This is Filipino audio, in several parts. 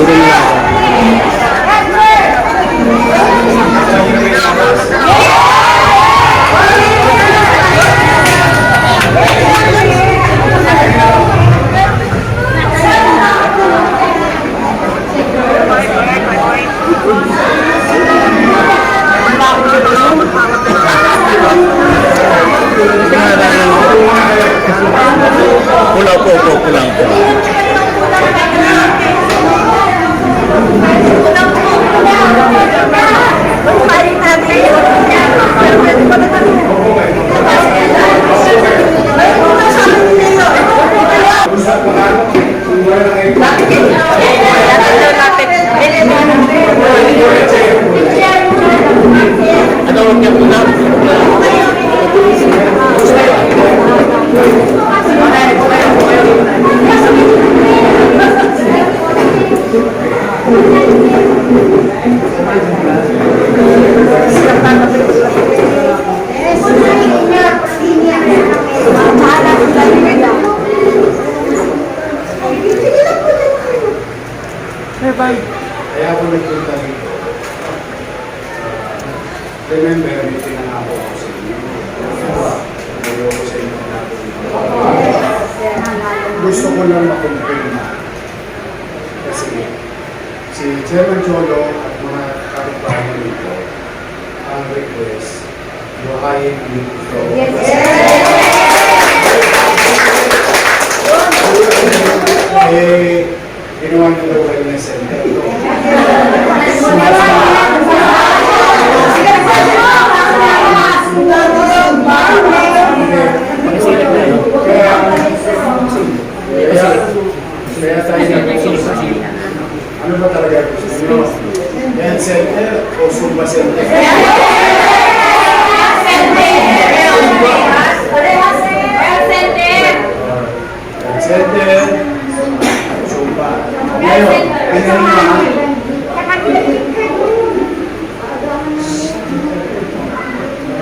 Dito na ako. Pulang po. Kaya ako nagpunta dito. Remember, may pinangako ko sa inyo. Ayoko sa inyo gusto ko lang makumpirma. Kasi si Chairman Cholo at mga kapitbahay nito ang request, buhayin ang dito. Ginawa nyo daw wellness center ito. Kaya tayo ano ba talaga gusto nyo? Health center o Zumba center? Health center, Zumba. Ngayon,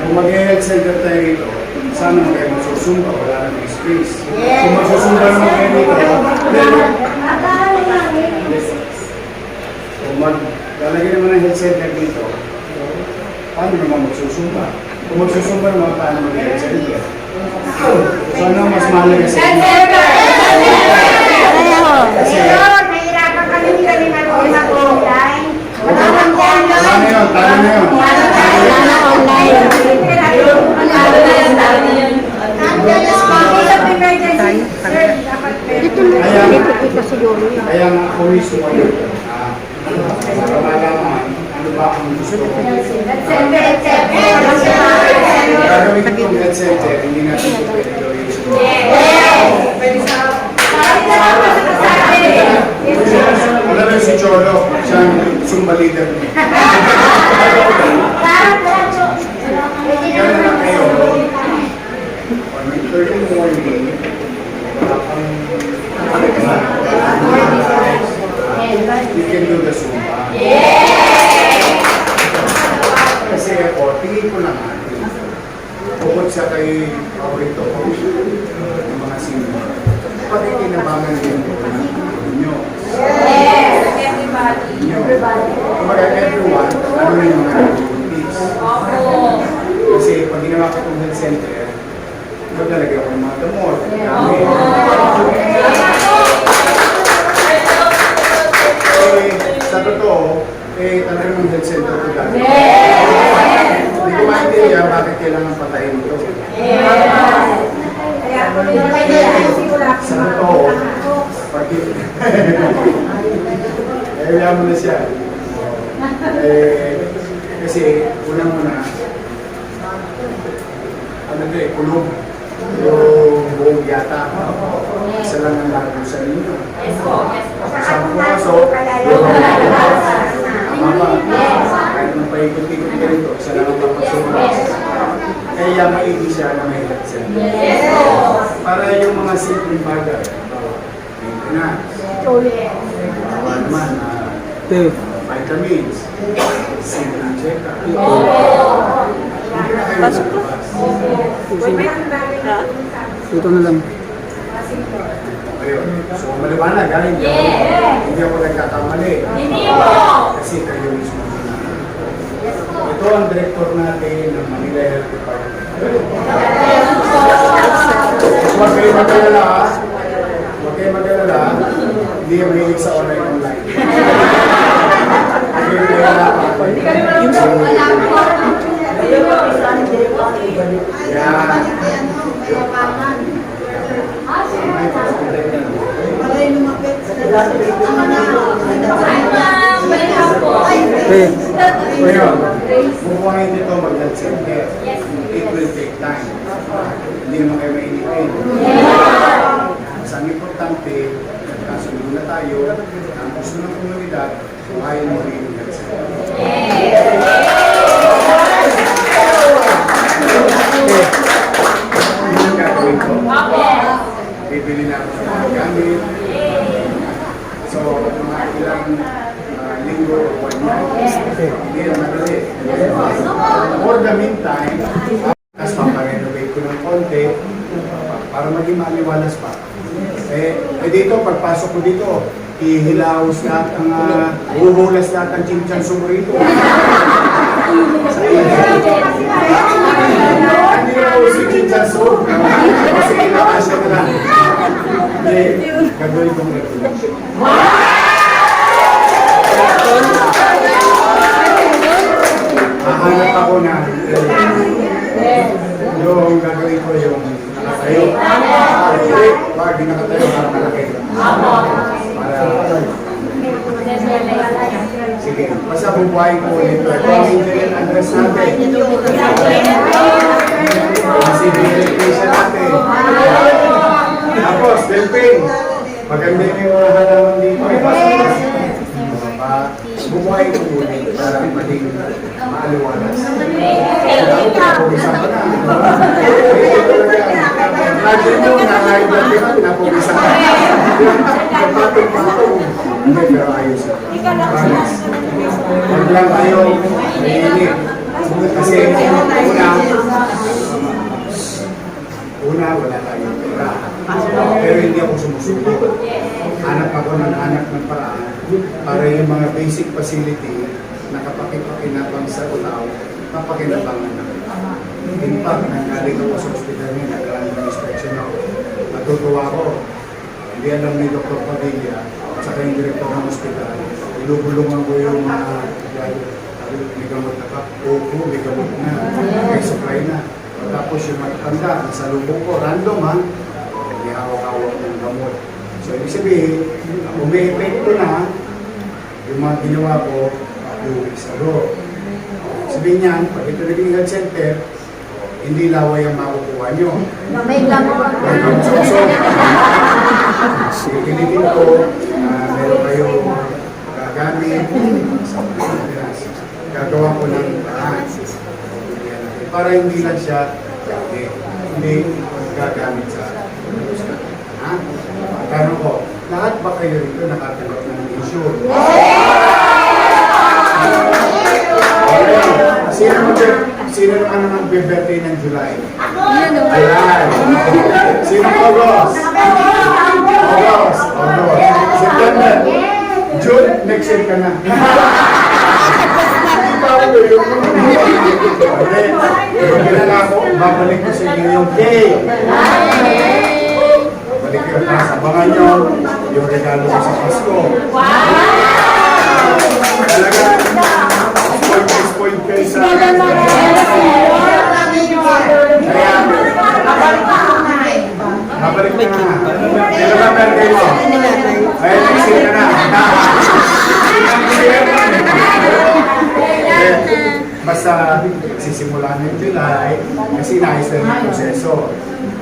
kung mag-health center tayo rito, sana mo kayo magsusumba, wala nang space. Kung magsusumba naman kayo rito, kung maglalagay naman ng health center dito, paano naman magsusumba? Kung magsusumba naman, paano mag-health center? So, ano mas mahalaga sa inyo? Kasi, tama na yun. Kaya nga ako mismo yun. Para malaman, ano ba ang gusto ko? Gagawin ko yung health center, hindi natin ito pwede gawin. Wala lang si Cholo, siya ang Zumba leader niya. Kaya na kayo, on my 30 morning, you can do the Zumba. Kasi ako, tingin ko naman, bukod sa kay paborito ko, yung mga senior, pati kinabangan din ko nyo. Kumbaga everyone, ano na yung mga activities. Kasi pag ginawa ko itong health center, maglalagay ako ng mga damor. Sa totoo, talagang health center ko dati. Hindi ko maintindihan bakit kailangan patayin ito. Sa totoo, kaya mo na siya. Kasi unang-una, kulong. Yung buong yata. Isa lang ang lahat sa ninyo. Isang pumasok, tama ba? Kahit nung paikot-ikot ka rito, isa lang ang papasok. Kaya maigi siya na may health center. Para yung mga simpleng bagay, maintenance, naman, vitamins, simple check-up. Pasok po. Dito na lang. Ayun. So, maliwanag, ha? Hindi ako nagkakamali. Kasi kayo mismo. Ito ang director natin ng Manila Health Department. Huwag kayo mag-alala, ha? Huwag kayo mag-alala, hindi yung mahilig sa online. Hindi kayo ngayon, bubuhayin nito mag-health center. It will take time. Hindi naman kayo mainipin. Ang importante, nagkasundo na tayo, ang gusto ng komunidad, buhayin mo rin yung health center. Ano ang gagawin ko? Bibili na ako ng mga gamit. So, mga ilang linggo o one month. Hindi na madali. For the meantime, as paparenovate ko ng konti para maging maliwalas pa. Dito, pagpasok ko dito, ihilaos lahat ang bubulas lahat ang chinchanso rito. Sa hindi na ako si chinchanso. Kasi inakasya na lang. Hindi, gagawin kong regulation. Hahanap ako na yung gagawin ko yung nakatayo. Wag di nakatayo para malaki. Sige, basta bubuhayin ko ulit. Ito ang engineer address natin. Kasi verification natin. Tapos, Delphin, maganda yung mga halaman dito. Bubuhayin ko ulit para maging maaliwalas. Napupisan ka na. Imagine mo, nakahid na din, napupisan ka. Kapatong-patong. Hindi, pero ayos. Huwag lang tayo mainit. Kasi una, wala tayong pera. Pero hindi ako sumusunod. Hanap ako ng paraan para yung mga basic facility na kapakipakinabang sa ulaw, kapakinabangan na. In fact, nanggaling ako sa hospital niya, nag-random inspection ako. Natutuwa ko. Hindi alam ni Dr. Padilla at saka yung director ng hospital. Ilubulungan ko yung may gamot na pa. Opo, may gamot na. May supply na. Tapos yung matanda, nasa lubong ko, random ha. Hindi hawak-hawak ng gamot. So, ibig sabihin, umi-epekto na yung mga ginawa ko 2 weeks ago. Sabihin niyan, pag ito naging health center, hindi laway ang makukuha nyo. May gamot. Pilitin ko, meron kayo gagamit sa Pilipinas. Gagawa ko ng paraan. Para hindi lang siya hindi gagamit sa Pilipinas. Ha? Tanong ko, lahat ba kayo rito nakatanggap ng issue? Sino ang nag-birthday ng July? Ayan. Sino August? September. June, next year ka na. Kailan ako, babalik ko sa inyo yung day. Babalik ko na sa abangan nyo yung regalo ko sa Pasko. Talaga, spoiled kayo sa akin. Kaya, babalik ka na. Kailan ba birthday mo? Ay, next year ka na. Basta sisimula ng July, kasi nais na yung proseso.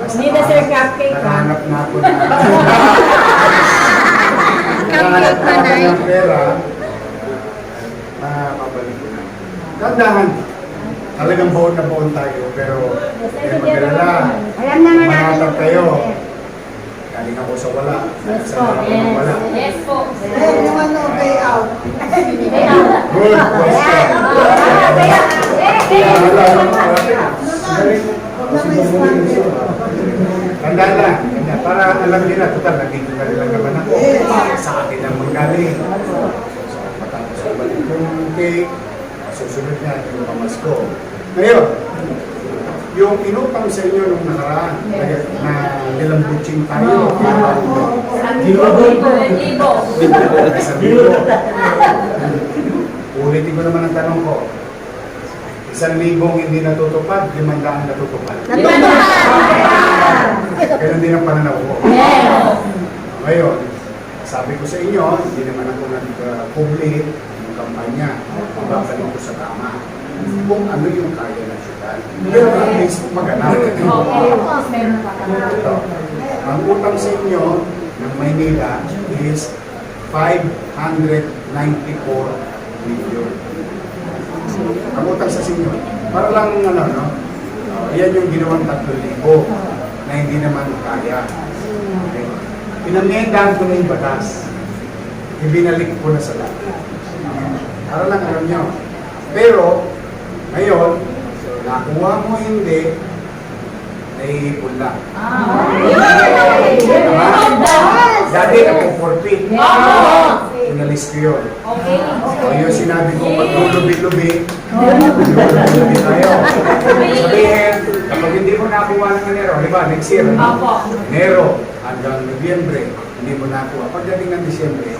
Hindi na sir cupcake ha? Nakahanap na ako na. Nakahanap na ako ng pera. Mabalik ko na. Dandahan. Talagang baon na baon tayo, pero mag-alala. Manatag kayo. Galing ako sa wala. Yes po. Wala. Yes po. Good question. Ganda. Para alam nila, total, nandito na lang naman ako. Sa akin ang manggaling. So, matapos ko balik yung cake, susunod na yung pamasko. Ngayon, yung inutang sa inyo nung nakaraan, na nilambutsing tayo, sa bibo. Ulitin ko naman ang tanong ko. 1,000 hindi natutupad, 500 natutupad. Ganun din ang pananaw ko. Ngayon, sabi ko sa inyo, hindi naman ako nag-public ng kampanya. Babalik ko sa tama. Kung ano yung kaya ng syudad. Pero at least maganap. Ang utang sa inyo ng Maynila is 594 million. Ang utang sa inyo. Para lang yan yung ginawang 3,000 na hindi naman kaya. Okay. Pinamyendahan ko na yung batas. Ibinalik ko na sa lahat. Para lang alam nyo. Pero, ngayon, nakuha mo hindi, naiipon lang. Dati nagpo-forfeit. Inalis ko yun. So, yung sinabi ko, maglulubi-lubi, maglulubi tayo. Sabihin, kapag hindi mo nakuha ng Enero, di ba, next year, Enero hanggang Nobyembre, hindi mo nakuha. Pagdating ng Disyembre,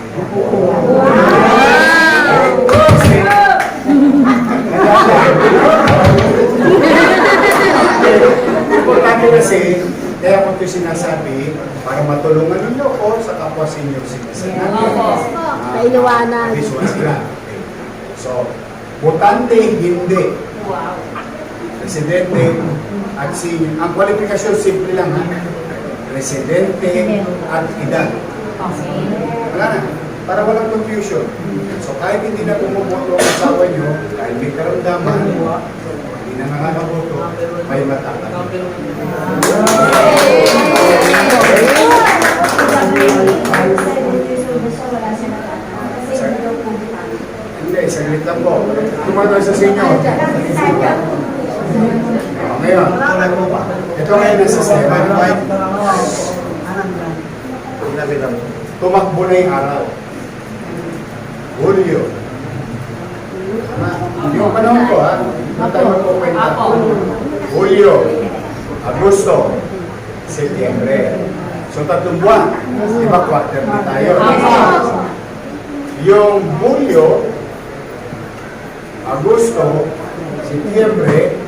importante kasi, kaya ko ito sinasabi, para matulungan ninyo ko sa kapwa senior citizen natin. Kailangan. Visual sila. Okay. So, botante, hindi. Presidente at senior. Ang kwalifikasyon, simple lang ha. Presidente at edad. Wala na. Para walang confusion. So, kahit hindi na bumuboto ang asawa nyo, dahil may karamdaman, hindi na nakakaboto, may matatag. Hindi, saglit lang po. Tumatawag sa senior. Ngayon, ito ngayon nasa 7.5. Tumakbo na yung araw. Hulyo. Yung panahon ko ha, ang tayo magpukwenta. Hulyo, Agosto, Setyembre. So 3 buwan, di ba quarter na tayo? Yung Hulyo, Agosto, Setyembre,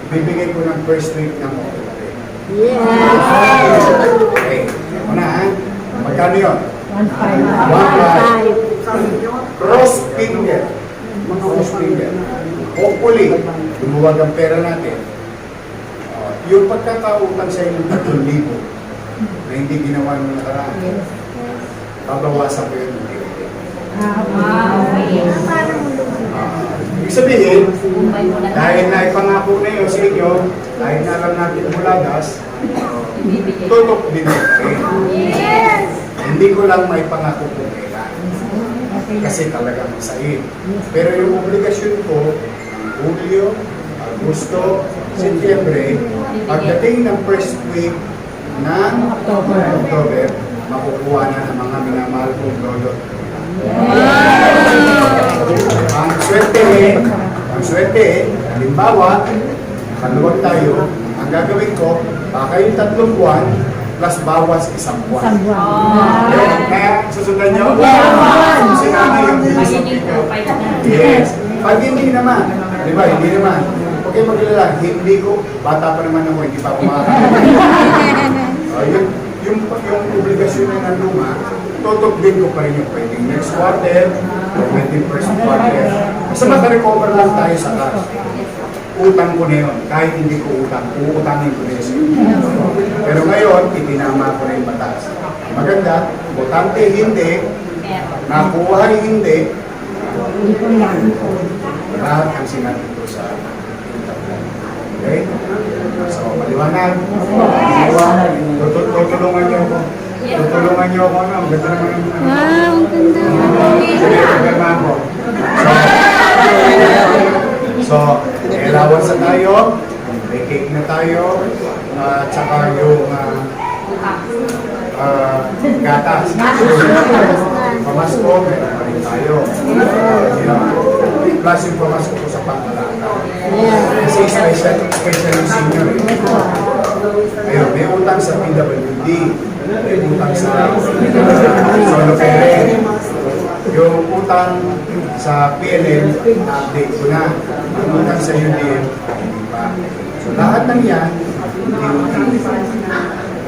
bibigay ko ng first week ng October. Okay, una ha, magkano yun? 1.5. Cross finger. Mga cross finger. Hopefully, lumuwag ang pera natin. Yung pagkakautang sa inyong 3,000 na hindi ginawa nung nakaraan, babawasan ko yun. Ibig sabihin, dahil naipangako na yun sa inyo, dahil na alam natin mulagas, tutok din natin. Hindi ko lang may pangako kung kailan. Kasi talagang masahin. Pero yung obligasyon ko, Hulyo, Agosto, Setyembre, pagdating ng first week ng October, makukuha na ng mga minamahal kong lolo. Ang swerte, halimbawa, kaluwag tayo, ang gagawin ko, baka yung 3 buwan, plus bawas 1 buwan. Kaya susundan nyo? Kasi namin yung philosophy ko. Yes. Pag hindi naman, di ba, hindi naman. Okay, maglala, hindi ko, bata pa naman ako, hindi pa ako makakalimutan. Yung obligasyon na nanduma, tutok din ko pa rin yung pwedeng next quarter, o pwedeng first quarter. Basta makarecover lang tayo sa cash. Utang ko na yun. Kahit hindi ko utang, uutangin ko na yun. Pero ngayon, itinama ko na yung batas. Maganda, botante hindi, nakuha hindi, lahat ang sinabi ko sa okay? So, maliwanag. Tutulungan niyo ako. Tutulungan niyo ako. Ang ganda naman yung ako. So, allowance na tayo. May cake na tayo. At saka yung gatas. Pamasko, meron pa rin tayo. Plus yung pamasko ko sa pangalaga. Kasi special yung senior. Ayun, may utang sa PWD, may utang sa solo parent. Yung utang sa PLL, na-update ko na. Yung utang sa UDM, hindi pa. So lahat ng yan,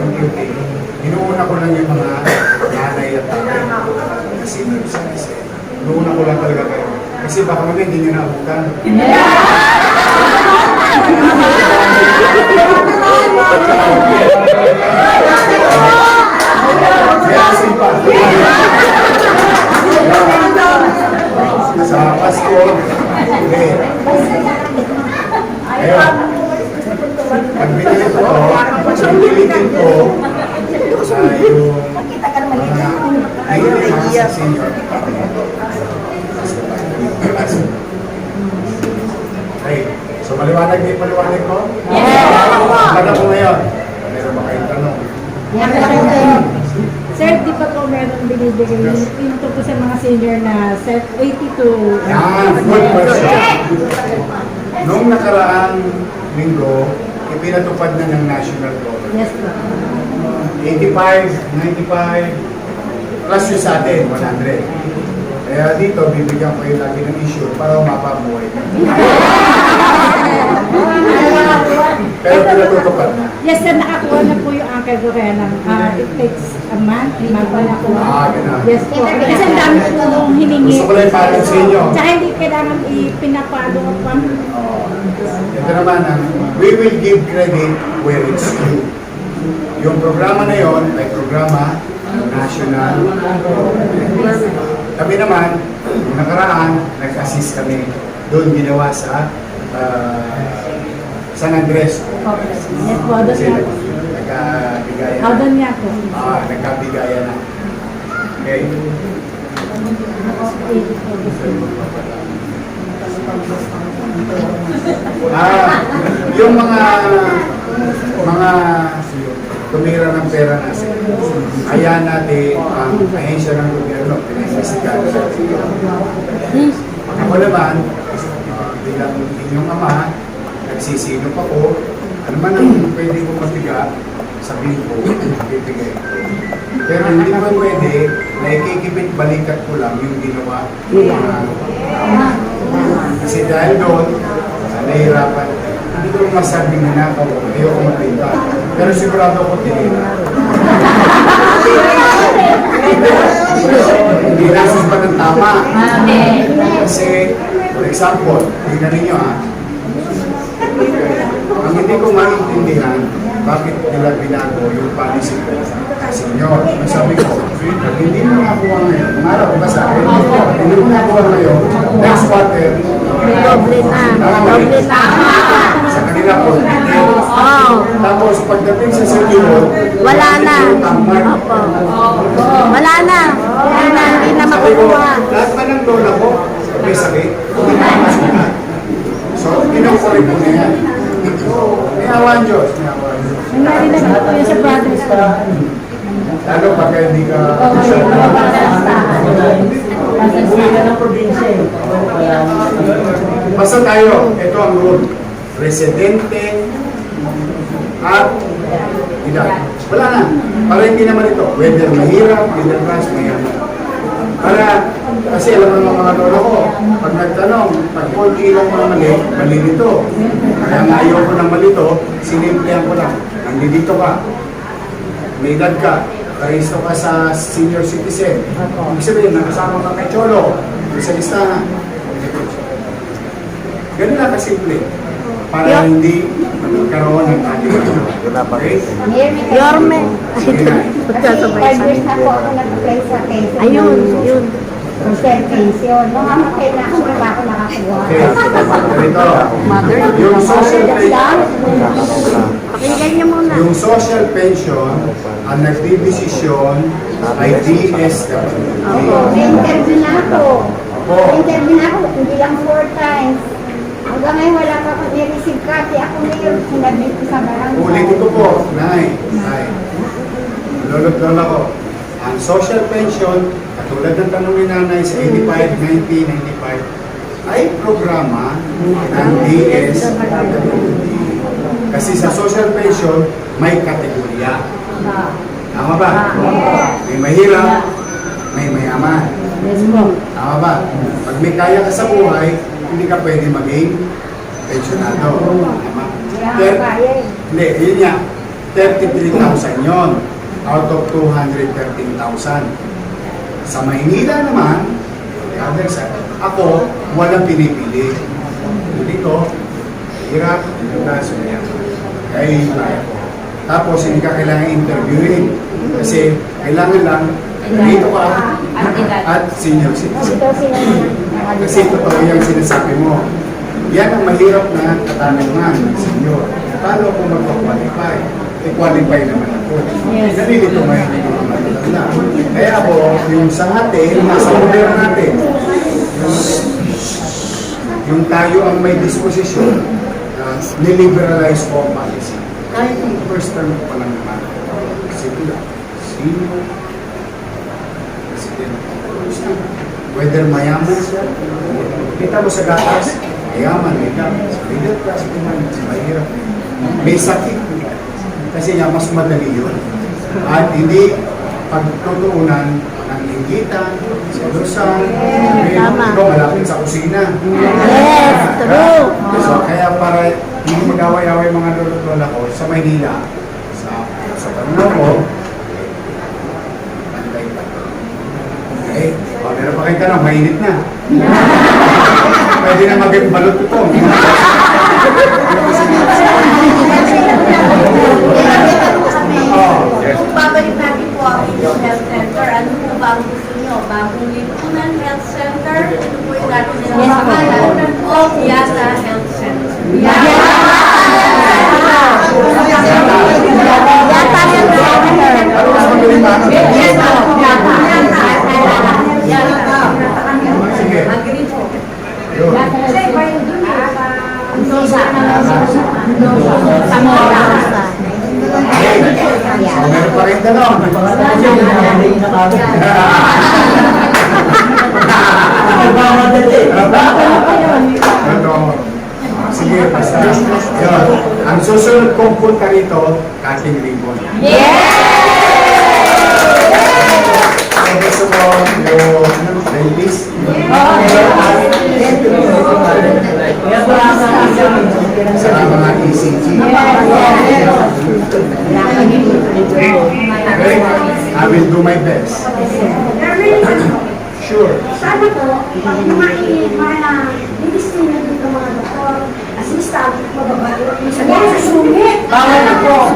unti-unti. Inuuna ko lang yung mga nanay at tatay na senior citizen. Inuuna ko lang talaga kayo. Kasi baka mamaya hindi nyo naabutan. Yasin pa. Sa Pasko, hindi. Ayun. Pagbigyan ko, pagpilitin ko, yung mga nahilig sa senior. Okay, so maliwanag ko? Ano po ngayon? Meron ba kayong tanong? Sir, di pa po meron binibigay yung po sa mga senior na set 82. Yan, good question. Noong nakaraang linggo, ipinatupad na ng national government. Yes po. 85, 95, plus yung sa atin, 100. Kaya dito, bibigyan ko yung lagi ng issue para mapabuhay ka. Pero pinatutupad na. Yes sir, nakakuha na po yung Uncle Gorena. It takes a month, limagwa na po. Ganun. Yes po. Kasi ang dami po nung hiningi. Gusto ko lang ipatid sa inyo. Tsaka hindi kailangan ipinapalo pa. Ito naman, we will give credit where it's due. Yung programa na yon ay programa national. Kami naman, yung nakaraan, nag-assist kami. Doon ginawa sa San Andres. Yes po, doon Kasi nga po. nagkabigayan Ah, doon nga po. nagkabigayan na. Okay. Yung mga tumira ng pera natin, ayan natin ang ahensya ng gobyerno, pinag-investigahan sa ako naman, bilang inyong ama, nagsisilop ako, ano man ang pwede ko mabiga, sabihin ko, bibigay ko. Pero hindi ko pwede na ikikibit balikat ko lang yung ginawa. Kasi dahil doon, nahihirapan. Hindi ko masabing nanakaw, ayoko magbenta. Pero sigurado ko tinira. Hindi nasus pa ng tama. Kasi, for example, tingnan ninyo ang hindi ko maintindihan, bakit nila binago yung policy ko sa senior. Sabi ko, pag hindi mo nakuha ngayon, umaraw ba sa akin, pag hindi mo nakuha ngayon, next quarter, Doble na. sa kanila po. Tapos pagdating sa senior, Wala na. Opo. Wala na. Hindi na sabi ko, makukuha. lahat pa ng lola ko, may sakit, hindi na masulat. So, kinukulit ko na yan. May awan Diyos, may awan Diyos. Narinig ko po yun sa brothers ko. Lalo pag hindi ka Uwi ka ng probinsya eh. basta tayo, ito ang rule. Residente at edad. Wala na. Para hindi naman ito. Whether mahirap, whether mas mahirap. Para, kasi alam mo ng mga lolo ko, pag nagtanong, pag konti lang mga mali nito. Kaya nga ayaw ko ng malito, sinimplihan ko lang. Nandito ka, may edad ka, karehisto ka sa senior citizen. Ibig sabihin, nakasama ka kay Cholo, sa listahan. Ganun lang kasimple. Para hindi magkaroon ng ating okay? Yorme. Sige na. Kasi 5 years na po ako nag-apply sa pension. Ayun, yun. Sir pension. Nung mamatay na ako, wala ako nakakuha. Okay. Ganito. Yung social pension, Pakinggan niyo muna. yung social pension, ang nagdidesisyon ay DSWD. Opo, na-interview na ako. Opo. Na-interview na ako, hindi lang 4 times. Hanggang ngayon wala pa ako ni-receive copy. Ako ngayon, sinabit ko sa barangay. Ulitin ko po, Nay. lolo't lola ko, ang social pension, katulad ng tanong ni nanay sa 85, 90, 95, ay programa ng DSWD. Kasi sa social pension, may kategorya. Tama ba? May mahirap, may mayaman. Yes po. Tama ba? Pag may kaya ka sa buhay, hindi ka pwede maging pensionado. Tama? Hindi, yun nga. 33,000 yon out of 213,000. Sa Maynila naman, other side, ako, walang pinipili. Hindi ko, hirap, kaso niya. Kaya yun kaya ko. Tapos, hindi ka kailangan interviewin. Kasi, kailangan lang, dito ka at senior citizen. Kasi totoo yung sinasabi mo. Yan ang mahirap na katanungan ng senior. Paano kung magpa-qualify? I-qualify naman ako. Yes. Nalilito ngayon yung mga matanda. Kaya ako, yung sa atin, nasa order natin, yung tayo ang may disposisyon, niliberalize po ang policy. Kahit yung first term ko pa lang naman, sino, president, whether mayaman siya, kita mo sa gatas, mayaman, may gatas, middle class, mahirap, may sakit, kasi nga mas madali yun. At hindi pagtutuunan ng inggitan, selusan, ito malapit sa kusina. Yes, true. So, kaya para hindi mag-away-away mga lolo-lola ko sa Maynila, sa pananaw ko, pantay pa. Okay? O, meron pa kayong tanong, mainit na. Pwede na maging balot ito. Kung babalik natin po ang inyong health center, ano po ba ang gusto nyo? Bagong Lipunan Health Center? Ito po yung dati nila sa pangalan o Yata Health Center? Yata Health Center. Ano mas magaling ba? Sige. Agree po. Yun. Kasi iba yung dun eh. So, meron pa rin tanong. Sige, basta. Yun. Ang susunod kong punta rito, cutting ribbon. So, gusto mo yung playlist? Sa mga ECG. Okay? I will do my best. Sure. Sana po, pag na-distin na dito mga doktor, assistant, mababago, sa mga sungit. Bawal na po.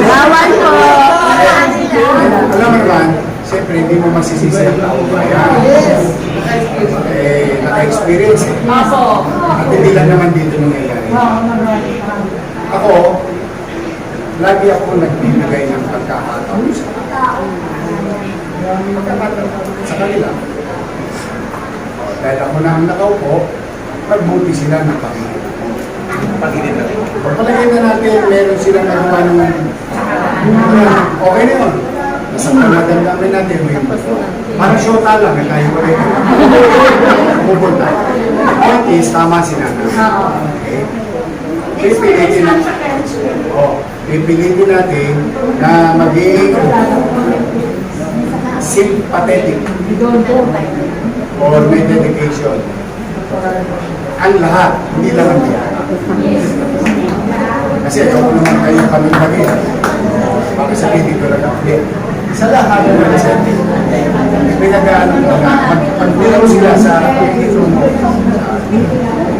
Bawal po. Alam mo naman, siyempre hindi mo masisisi ang tao bayan. Eh, naka-experience eh. At hindi lang naman dito nangyayari. Ako, lagi ako nagbibigay ng pagkakataon sa tao. Sa kanila. Dahil ako na ang nakaupo, magbuti sila ng Panginoon. Pagpalagay na natin, meron silang nagawa ng okay na yun. Nasa panagamdamin natin, parang shota lang, na tayo ko rin. Pupunta. Point is, tama si Nana. Okay? Pipilitin natin. Pipilitin natin na maging sympathetic or may dedication. Ang lahat, hindi lang ang biyaya. Kasi ako naman kayo kami lagi. Baka sabihin dito lang ako. Sa lahat ng mga sente, pinagaan mo na pagbilang sila sa dito mo.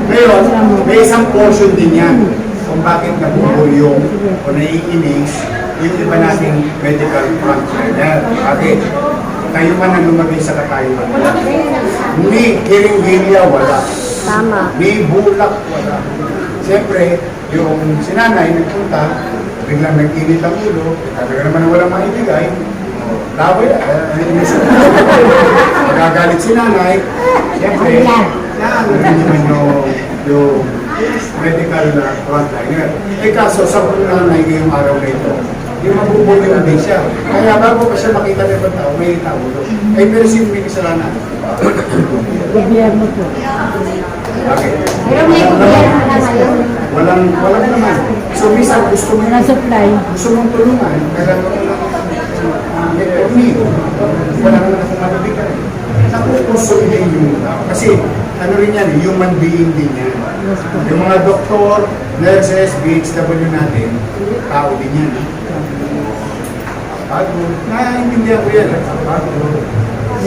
Ngayon, may isang portion din yan kung bakit nabubulyong o naiinis yung iba nating medical frontliner. Bakit? Kayo man ang lumagay sa katayuan. May hiring-hilya, wala. Tama. May bulak, wala. Siyempre, yung sinanay nagpunta, biglang nag-init ang ulo, talaga naman walang maibigay, laway, magagalit si nanay, siyempre, naano rin naman yung medical frontliner. Eh kaso, sa nanay ngayong araw na ito, Yung mabubuti din siya. Kaya bago pa siya makita ng ibang tao, may tao doon. Eh, pero sino may kasalanan? Gobyerno po. Okay. Pero may gobyerno na ngayon. Walang naman. So, minsan gusto mo Walang supply. gusto mong tulungan, kailangan mo lang get for me. Wala naman akong mabibigay. Nakukuso din yung tao. Kasi, ano rin yan, human being din yan. Yung mga doktor, nurses, BHW natin, tao din yan. Pagod. Naiintindihan ko yan. Pagod.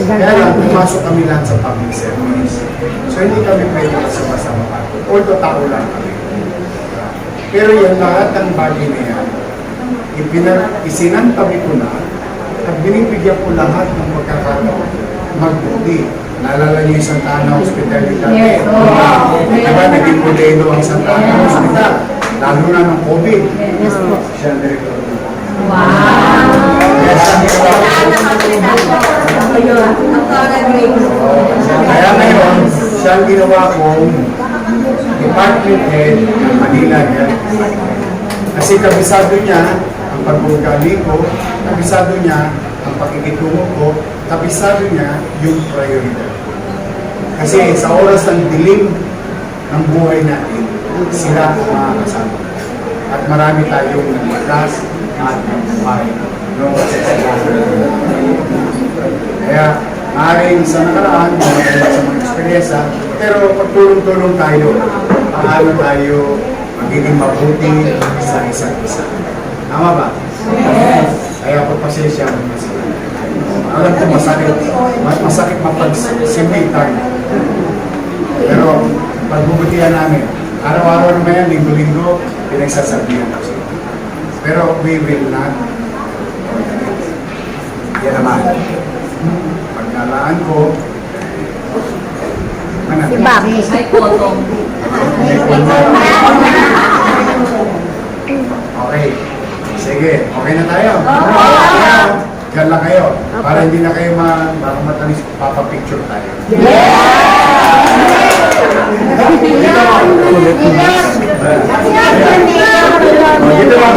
Kaya lang, pumasok kami lahat sa public service. So, hindi kami pwede basta mapagod. Although tao lang kami. Pero yan lahat ng bagay na yan, isinantabi ko na at binibigyan ko lahat ng pagkakataon magbuti. Naalala niyo yung Santa Ana Hospital yung dati? Yes, oo. Diba, naging modelo ang Santa Ana Hospital. Lalo na ng COVID. Yes po. Siya ang director. Wow! Yes, ang ginawa ko. Kaya ngayon, siya ang ginawa kong department head ng Manila Health. Kasi kabisado niya ang pag-ugali ko, kabisado niya ang pakikitungo ko, kabisado niya yung prioridad. Kasi sa oras ng dilim ng buhay natin, sila ang mga kasama. At marami tayong nagmagas at buhay. No? Kaya, maaaring sa nakaraan, mga sa mga eksperyensya, pero pagtulong-tulong tayo, paano tayo magiging mabuti sa isa't isa. Tama ba? Yes. Kaya pagpasensya mo na sila. Alam ko masakit mapagsimbi tayo. Pero pagbubutihan namin, araw-araw naman yan, linggo-linggo, pinagsasabihan ko sila. Pero we will not. Yan naman. Pagkalaan ko, Si Bob. Ay, potong. Okay. Sige, okay na tayo. Diyan lang kayo. Para hindi na kayo baka matalis, papapicture tayo. Dito lang.